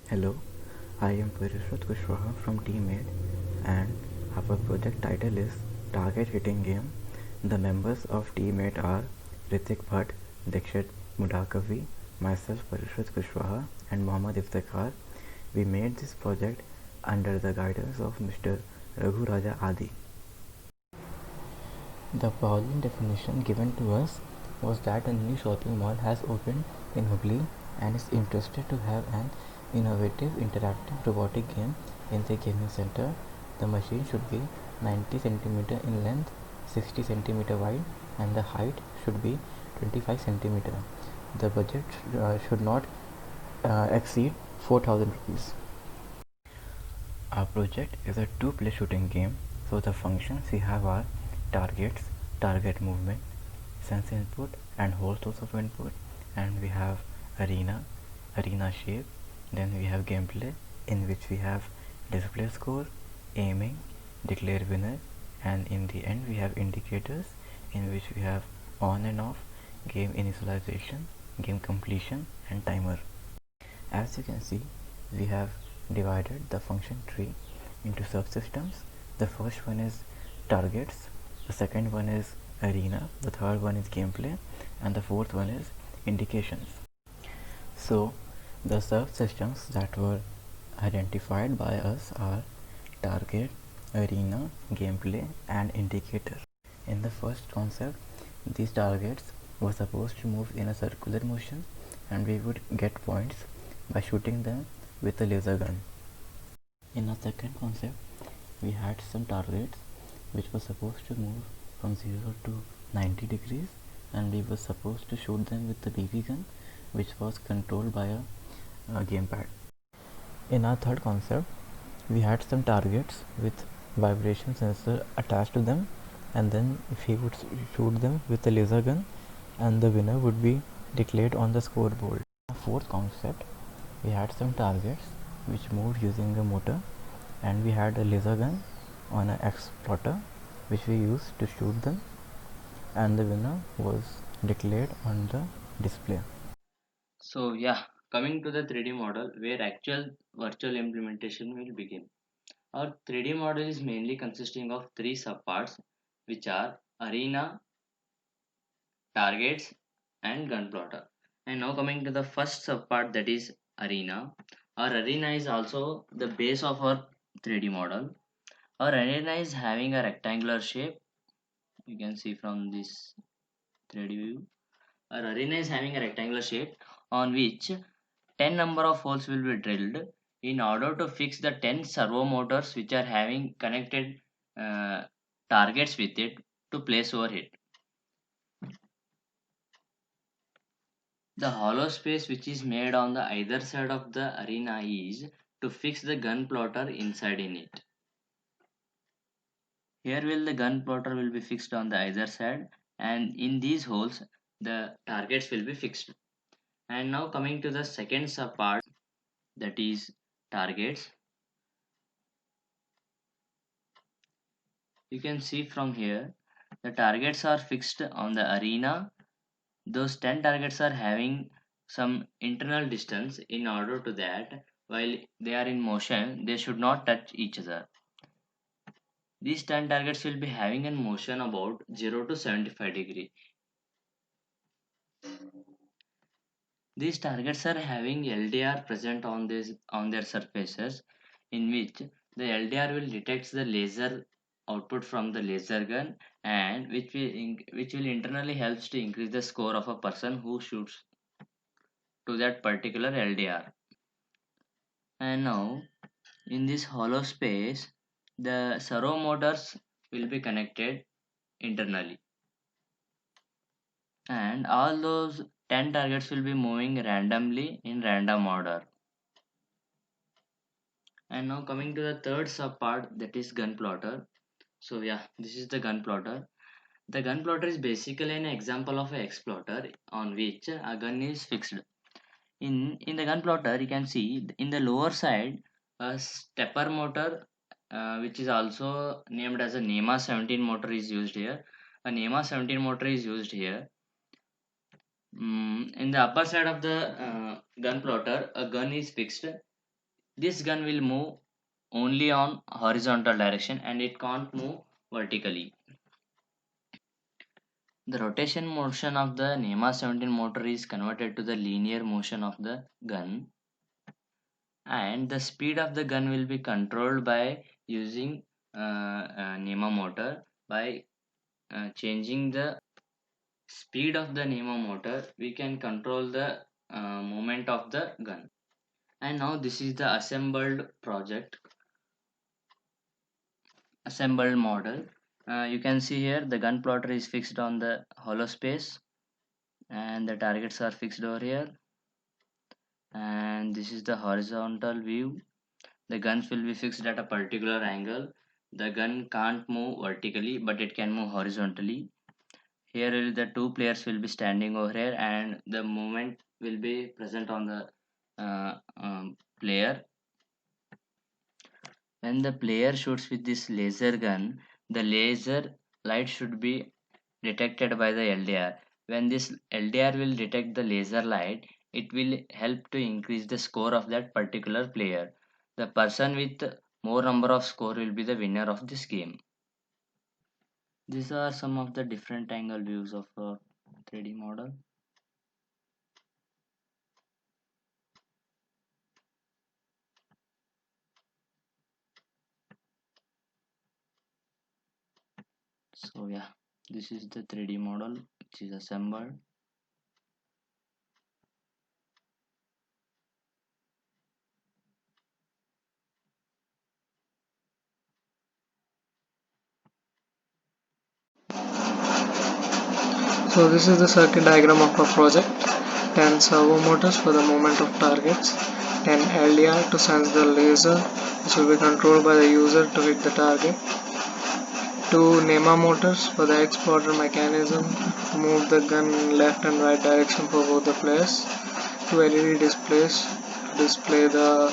Hello, I am Parishrat Kushwaha from Teammate, and our project title is Target Hitting Game. The members of Teammate are Ritik Bhatt, Dikshit Mudakavi, myself Parishrat Kushwaha, and Mohammad Iftikhar. We made this project under the guidance of Mr. Raghu Raja Adi. The problem definition given to us was that a new shopping mall has opened in Hubli and is interested to have an innovative interactive robotic game in the gaming center. The machine should be 90 cm in length, 60 cm wide, and the height should be 25 cm. The budget should not exceed 4,000 rupees. Our project is a two-player shooting game, so the functions we have are targets, target movement, sense input and whole source of input, and we have arena shape, then we have gameplay in which we have display score, aiming, declare winner, and in the end we have indicators in which we have on and off, game initialization, game completion and timer. As you can see, we have divided the function tree into subsystems. The first one is targets, the second one is arena, the third one is gameplay, and the fourth one is indications. So the subsystems that were identified by us are target, arena, gameplay, and indicator. In the first concept, these targets were supposed to move in a circular motion and we would get points by shooting them with a laser gun. In our second concept, we had some targets which were supposed to move from 0 to 90 degrees and we were supposed to shoot them with the BB gun which was controlled by a gamepad. In our third concept, we had some targets with vibration sensor attached to them and then if we would shoot them with a laser gun and the winner would be declared on the scoreboard. In our fourth concept, we had some targets which moved using a motor and we had a laser gun on an exploder which we used to shoot them and the winner was declared on the display. So yeah, coming to the 3D model where actual virtual implementation will begin. Our 3D model is mainly consisting of three subparts which are arena, targets and gun plotter. And now coming to the first subpart, that is arena. Our arena is also the base of our 3D model. Our arena is having a rectangular shape. You can see from this 3D view. Our arena is having a rectangular shape on which 10 number of holes will be drilled in order to fix the 10 servo motors which are having connected uh, targets with it to place over it. The hollow space which is made on the either side of the arena is to fix the gun plotter inside in it. Here will the gun plotter will be fixed on the either side and in these holes the targets will be fixed. And now coming to the second sub part, that is targets. You can see from here the targets are fixed on the arena. Those 10 targets are having some internal distance. In order to that, while they are in motion they should not touch each other. These 10 targets will be having a motion about 0 to 75 degree. These targets are having LDR present on their surfaces, in which the LDR will detect the laser output from the laser gun, and which will internally helps to increase the score of a person who shoots to that particular LDR. And now in this hollow space, the servo motors will be connected internally, and all those 10 targets will be moving randomly in random order. And now coming to the third sub part, that is gun plotter. So yeah, this is the gun plotter. The gun plotter is basically an example of an exploiter on which a gun is fixed. In the gun plotter, you can see in the lower side a stepper motor, which is also named as a NEMA 17 motor is used here. A NEMA 17 motor is used here. In the upper side of the gun plotter, a gun is fixed This gun will move only on horizontal direction and it can't move vertically. The rotation motion of the NEMA 17 motor is converted to the linear motion of the gun, and the speed of the gun will be controlled by using NEMA motor. By changing the speed of the NEMA motor, we can control the movement of the gun. And now this is the assembled model. You can see here the gun plotter is fixed on the hollow space and the targets are fixed over here, and this is the horizontal view. The guns will be fixed at a particular angle. The gun can't move vertically but it can move horizontally. Here will the two players will be standing over here and the movement will be present on the player. When the player shoots with this laser gun, the laser light should be detected by the LDR. When this LDR will detect the laser light, it will help to increase the score of that particular player. The person with more number of score will be the winner of this game. These are some of the different angle views of a 3D model. So yeah, this is the 3D model which is assembled. So this is the circuit diagram of our project. 10 servo motors for the movement of targets, 10 LDR to sense the laser which will be controlled by the user to hit the target, 2 NEMA motors for the exploder mechanism to move the gun in left and right direction for both the players, 2 LED displays to display the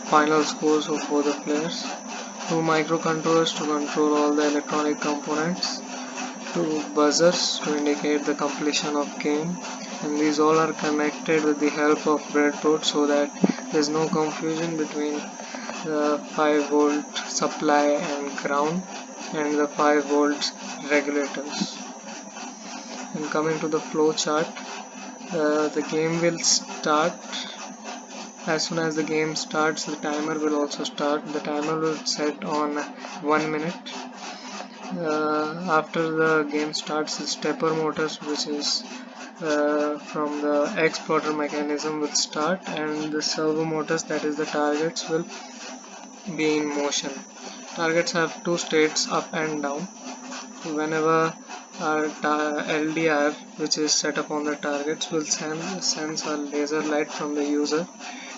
final scores of both the players, 2 microcontrollers to control all the electronic components, 2 buzzers to indicate the completion of game, and these all are connected with the help of breadboard so that there is no confusion between the 5-volt supply and ground and the 5 volts regulators. And coming to the flow chart, the game will start. As soon as the game starts, the timer will also start. The timer will set on 1 minute. After the game starts, the stepper motors, which is from the exploder mechanism, will start, and the servo motors, that is the targets, will be in motion. Targets have two states, up and down. Whenever our LDR, which is set up on the targets, will sense a laser light from the user,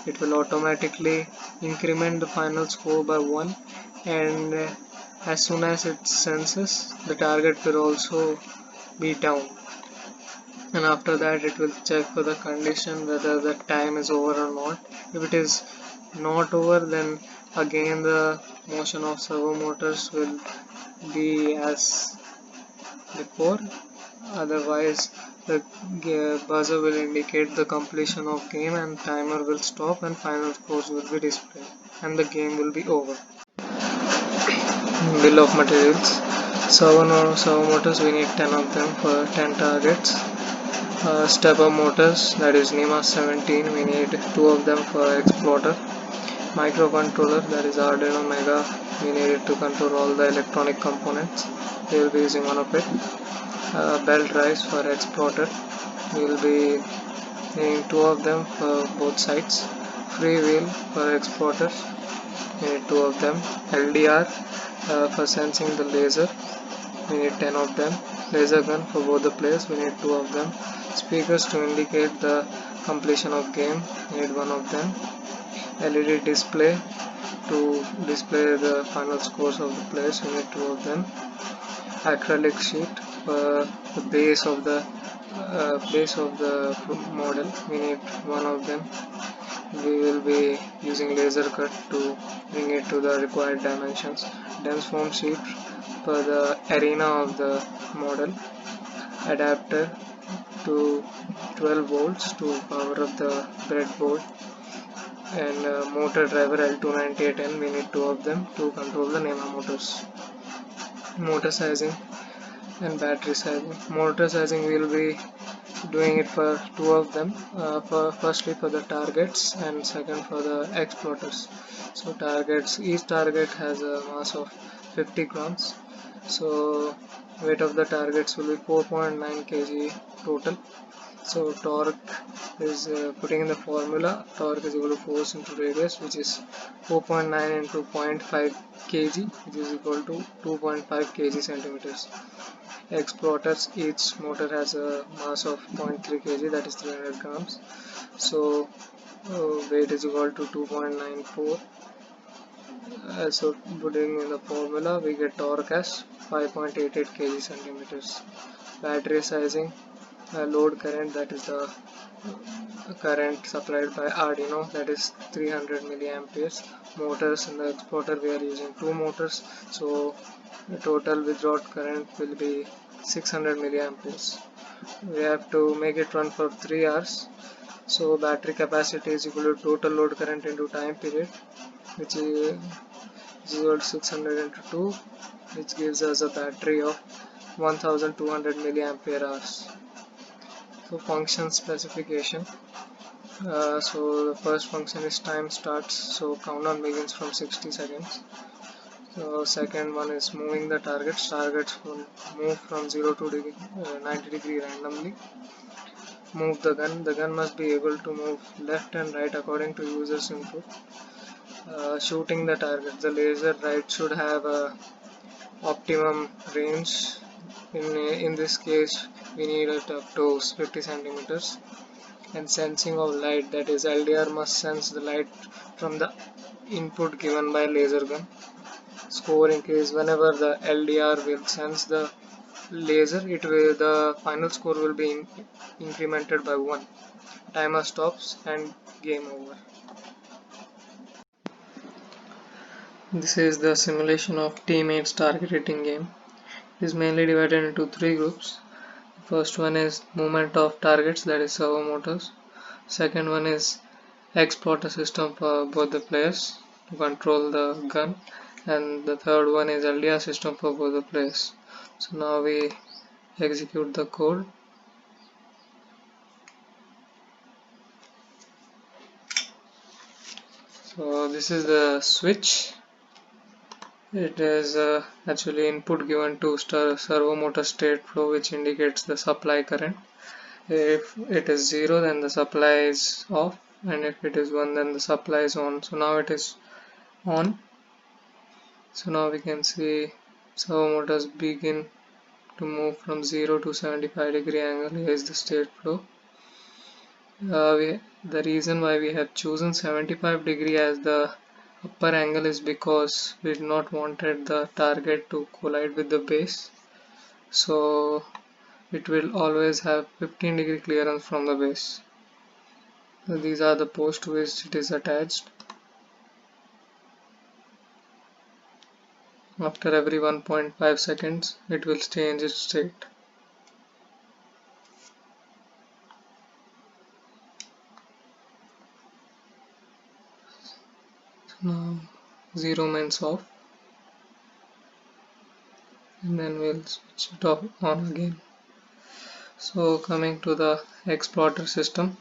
it will automatically increment the final score by 1, and as soon as it senses, the target will also be down, and after that it will check for the condition whether the time is over or not. If it is not over, then again the motion of servo motors will be as before. Otherwise, the buzzer will indicate the completion of game and timer will stop and final scores will be displayed and the game will be over. Bill of materials. Servo motors, we need 10 of them for 10 targets. Stepper motors, that is NEMA 17, we need 2 of them for exploder. Microcontroller, that is Arduino Mega, we need it to control all the electronic components. We will be using one of it. Belt drives for exploder, we will be needing 2 of them for both sides. Free wheel for exploders, we need 2 of them. LDR for sensing the laser, we need 10 of them. Laser gun for both the players, we need 2 of them. Speakers to indicate the completion of game, we need 1 of them. LED display to display the final scores of the players, we need 2 of them. Acrylic sheet for the base of the model, we need 1 of them. We will be using laser cut to bring it to the required dimensions. Dense foam sheet for the arena of the model. Adapter to 12 volts to power up the breadboard. and motor driver L298N. We need two of them to control the NEMA motors. Motor sizing and battery sizing. Motor sizing will be doing it for two of them, firstly for the targets and second for the exploiters. So targets, each target has a mass of 50 grams, so weight of the targets will be 4.9 kg total. So torque is putting in the formula, torque is equal to force into radius, which is 4.9 into 0.5 kg, which is equal to 2.5 kg centimeters. Exploiters, each motor has a mass of 0.3 kg, that is 300 grams. So weight is equal to 2.94. So putting in the formula, we get torque as 5.88 kg centimeters. Battery sizing, load current, that is the current supplied by Arduino, that is 300 milliamperes. Motors, in the exploiter we are using two motors, so the total withdrawn current will be 600 milliamperes. We have to make it run for 3 hours, so battery capacity is equal to total load current into time period, which is equal to 600 into 2, which gives us a battery of 1200 milliampere hours. So function specification. So the first function is time starts, so countdown begins from 60 seconds. So second one is moving the targets. Targets will move from 0 to 90 degree randomly. Move the gun. The gun must be able to move left and right according to user's input. Shooting the target. The laser right should have a optimum range. In this case, we need it up to 50 centimeters. And sensing of light, that is LDR must sense the light from the input given by laser gun. Score increase, whenever the LDR will sense the laser, the final score will be incremented by 1. Timer stops and game over. This is the simulation of teammates target hitting game. It is mainly divided into 3 groups. The first one is movement of targets, that is servo motors. Second one is exploiter system for both the players to control the gun, and the third one is LDR system for both the players. So now we execute the code. So this is the switch. It is actually input given to servo motor state flow, which indicates the supply current. If it is 0, then the supply is off, and if it is 1, then the supply is on. So now it is on. So now we can see servo motors begin to move from 0 to 75 degree angle. Here is the state flow. The reason why we have chosen 75 degree as the upper angle is because we did not wanted the target to collide with the base. So it will always have 15 degree clearance from the base. So these are the posts to which it is attached. After every 1.5 seconds, it will change its state. Now 0 means off, and then we'll switch it off on again. So coming to the exploiter system,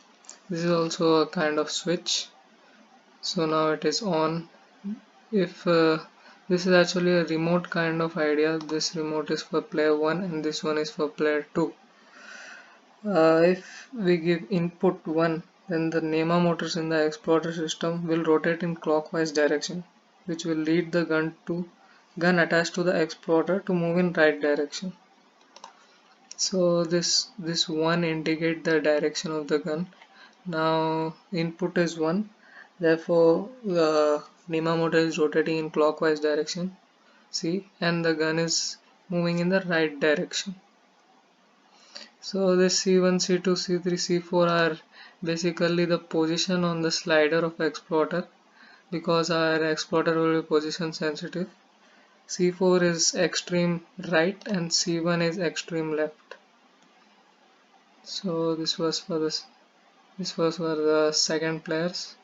this is also a kind of switch. So now it is on. If this is actually a remote kind of idea, this remote is for player 1 and this one is for player 2. If we give input 1, then the NEMA motors in the exploiter system will rotate in clockwise direction, which will lead the gun attached to the exploiter to move in right direction. So this 1 indicate the direction of the gun. Now input is 1, therefore the NEMA motor is rotating in clockwise direction, see, and the gun is moving in the right direction. So this C1, C2, C3, C4 are basically the position on the slider of exploiter, because our exploiter will be position sensitive. C4 is extreme right and C1 is extreme left. So this was for the second players.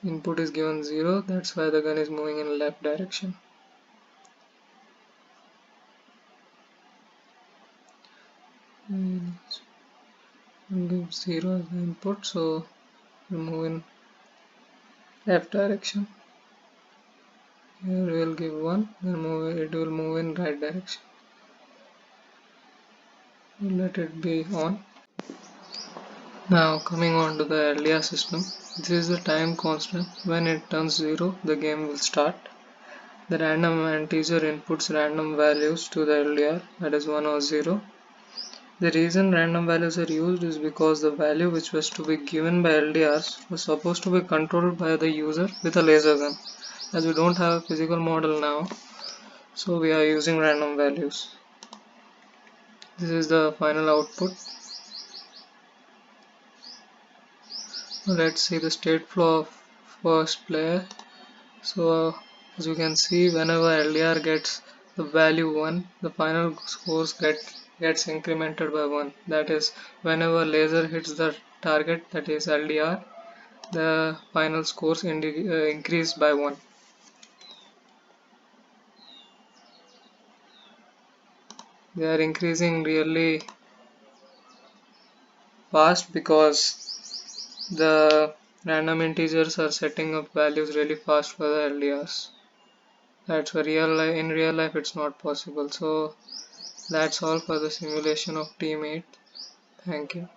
input is given 0, that's why the gun is moving in left direction. Give 0 as the input, so we'll move in left direction. Here we'll give 1, then it will move in right direction. We'll let it be on. Now coming on to the LDR system, this is the time constant. When it turns 0, the game will start. The random integer inputs random values to the LDR, that is 1 or 0. The reason random values are used is because the value which was to be given by LDRs was supposed to be controlled by the user with a laser gun. As we don't have a physical model now, so we are using random values. This is the final output. Let's see the state flow of first player. So as you can see, whenever LDR gets the value 1, the final scores gets incremented by 1. That is, whenever laser hits the target, that is LDR, the final scores increase by 1. They are increasing really fast because the random integers are setting up values really fast for the LDRs. That's why in real life it's not possible. So that's all for the simulation of Team 8. Thank you.